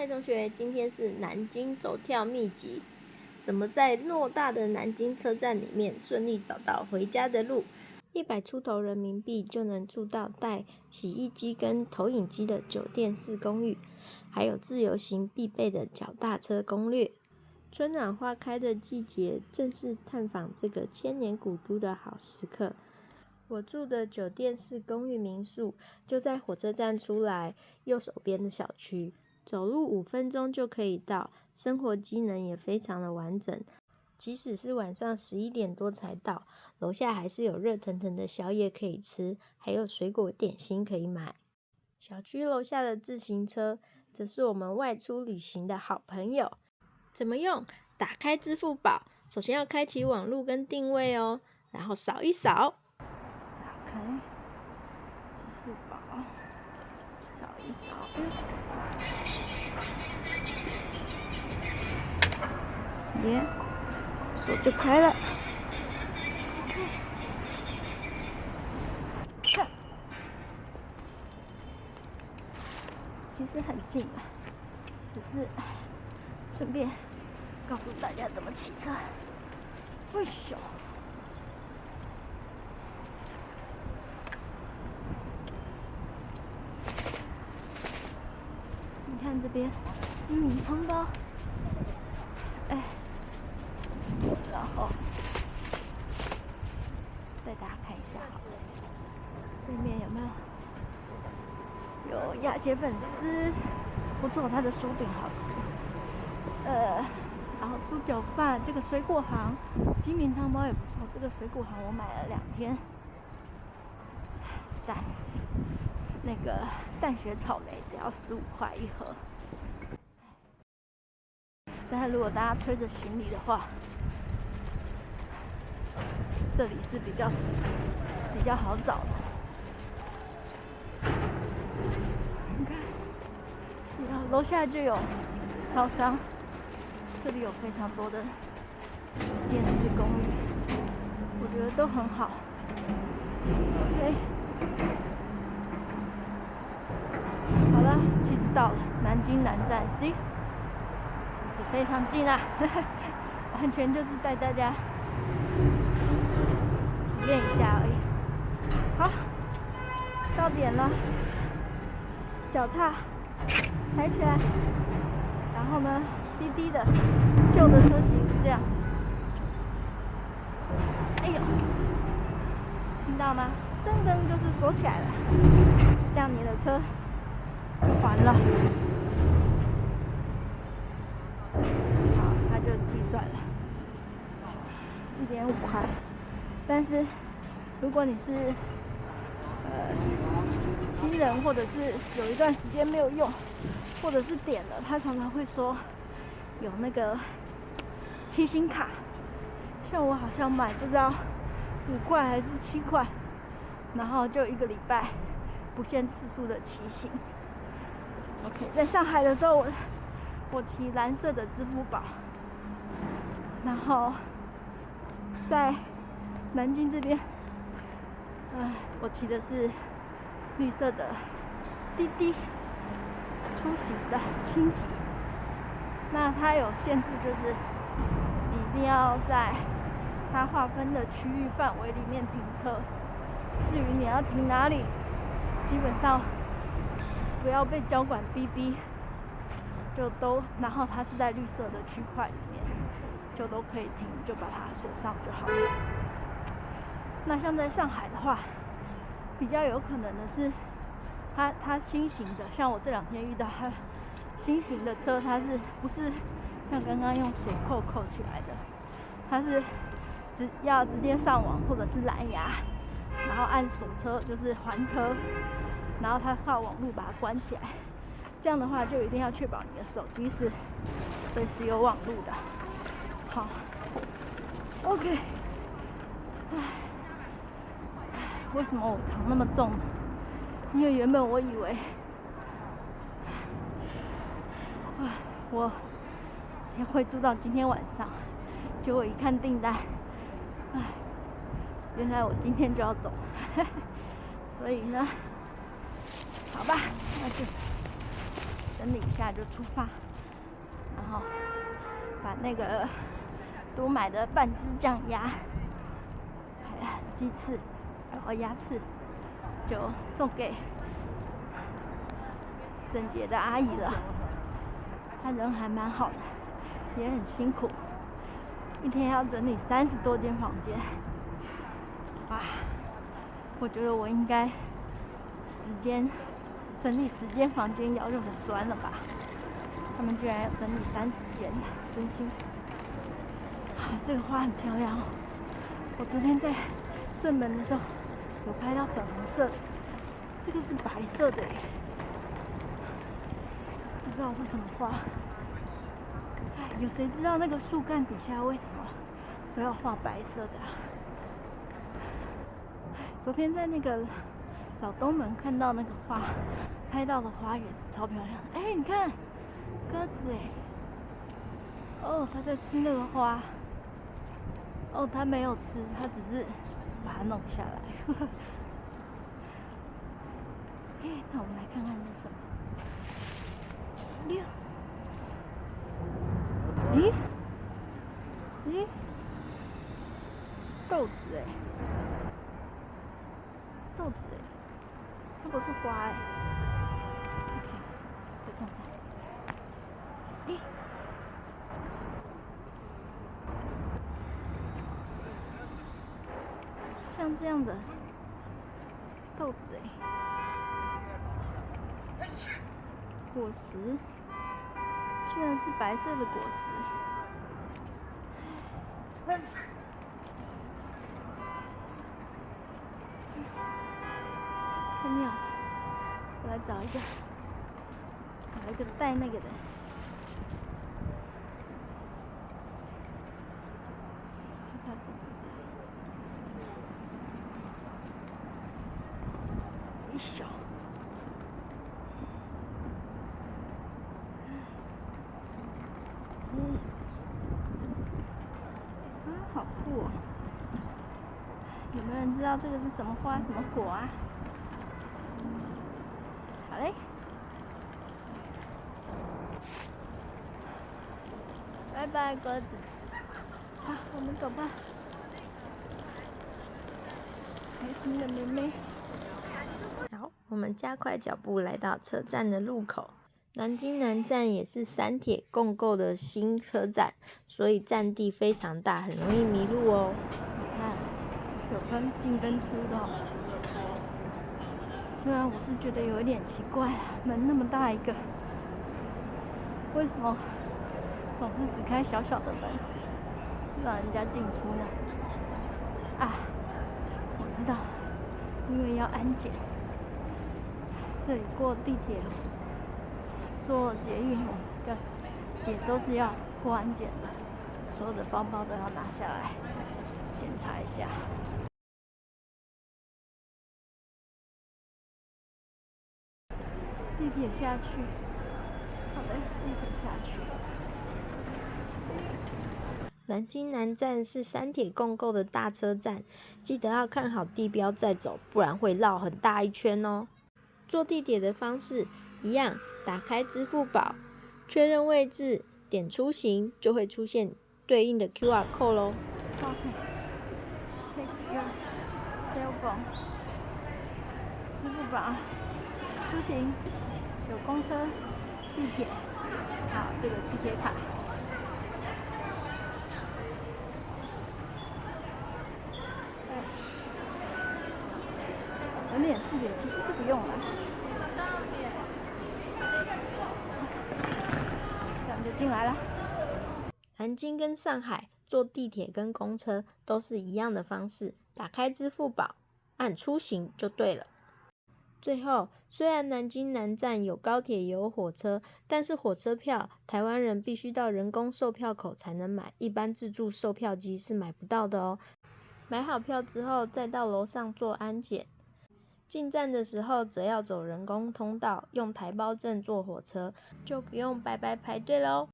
同学，今天是南京走跳秘籍，怎么在偌大的南京车站里面顺利找到回家的路？100出头人民币就能住到带洗衣机跟投影机的酒店式公寓，还有自由行必备的脚踏车攻略。春暖花开的季节，正是探访这个千年古都的好时刻。我住的酒店式公寓民宿就在火车站出来右手边的小区，走路5分钟就可以到，生活机能也非常的完整。即使是晚上11点多才到，楼下还是有热腾腾的宵夜可以吃，还有水果点心可以买。小区楼下的自行车则是我们外出旅行的好朋友。怎么用？打开支付宝，首先要开启网路跟定位哦，然后扫一扫。打开支付宝，扫一扫，耶，锁就开了。看，其实很近啊，只是顺便告诉大家怎么骑车。喂咻！你看这边精明通道，然后带大家看一下，对面有没有鸭血粉丝？不错，它的酥饼好吃。然后猪脚饭，这个水果行，精明汤包也不错。这个水果行我买了2天，赞。那个淡雪草莓只要15块1盒。但是如果大家推着行李的话，这里是比较好找的。你看，楼下就有超商，这里有非常多的电视公寓，我觉得都很好。OK， 好了，其实到了南京南站 ，C， 是不是非常近啊？完全就是带大家体验一下而已。好，到点了，脚踏抬起来，然后呢，低低的，旧的车型是这样。哎呦，听到吗？噔噔就是锁起来了，这样你的车就还了。好，它就计算了1.5块。但是如果你是新人，或者是有一段时间没有用，或者是点了，他常常会说有那个7星卡，像我好像买不知道5块还是7块，然后就1个礼拜不限次数的骑行。OK， 在上海的时候我骑蓝色的支付宝，然后在南京这边，我骑的是绿色的滴滴出行的轻级。那它有限制，就是你一定要在它划分的区域范围里面停车。至于你要停哪里，基本上不要被交管逼逼，就都，然后它是在绿色的区块里面，就都可以停，就把它锁上就好了。那像在上海的话，比较有可能的是，它新型的，像我这2天遇到它新型的车，它是不是像刚刚用锁扣扣起来的？它是要直接上网或者是蓝牙，然后按锁车，就是还车，然后它靠网路把它关起来。这样的话，就一定要确保你的手机是随时有网路的。好 ，OK。为什么我扛那么重呢？因为原本我以为，我也会住到今天晚上，结果一看订单，原来我今天就要走，所以呢，好吧，那就整理一下就出发，然后把那个多买的半只酱鸭、还有鸡翅，然后鸭翅就送给整洁的阿姨了。她人还蛮好的，也很辛苦，一天要整理30多间房间。哇，我觉得我应该整理10间房间腰就很酸了吧？他们居然要整理30间，真辛苦。这个花很漂亮哦，我昨天在正门的时候有拍到粉红色的，这个是白色的耶，不知道是什么花。有谁知道那个树干底下为什么都要画白色的啊？昨天在那个老东门看到那个花，拍到的花也是超漂亮。哎，你看鸽子哎，哦，它在吃那个花。哦，它没有吃，它只是把它弄下来。哎，那我们来看看是什么。咦？咦？是豆子哎，是豆子哎，它不是花哎。OK， 再看看。咦？是像这样的豆子哎，果实居然是白色的果实。太妙了！我来找一个带那个的。看看这种的，一小。好酷哦！有没有人知道这个是什么花、什么果啊？好嘞，拜拜，鸽子。好，我们走吧。开心的妹妹。好，我们加快脚步来到车站的入口。南京南站也是3铁共构的新车站，所以占地非常大，很容易迷路哦。你看，有分进跟出的哦。虽然我是觉得有一点奇怪啦，门那么大一个，为什么总是只开小小的门，让人家进出呢？啊，我知道，因为要安检。这里过地铁、坐捷运，也都是要过安检的，所有的包包都要拿下来检查一下。地铁下去，好嘞，地铁下去。南京南站是3铁共构的大车站，记得要看好地标再走，不然会绕很大一圈哦。坐地铁的方式一样，打开支付宝，确认位置，点出行，就会出现对应的 QR code 咯。Take your cell phone， 支付宝，出行，有公车、地铁，好，这个地铁卡。人脸识别其实是不用了，这样就进来了。南京跟上海坐地铁跟公车都是一样的方式，打开支付宝，按出行就对了。最后，虽然南京南站有高铁也有火车，但是火车票台湾人必须到人工售票口才能买，一般自助售票机是买不到的哦。买好票之后，再到楼上做安检。进站的时候则要走人工通道，用台胞证坐火车，就不用白白排队咯。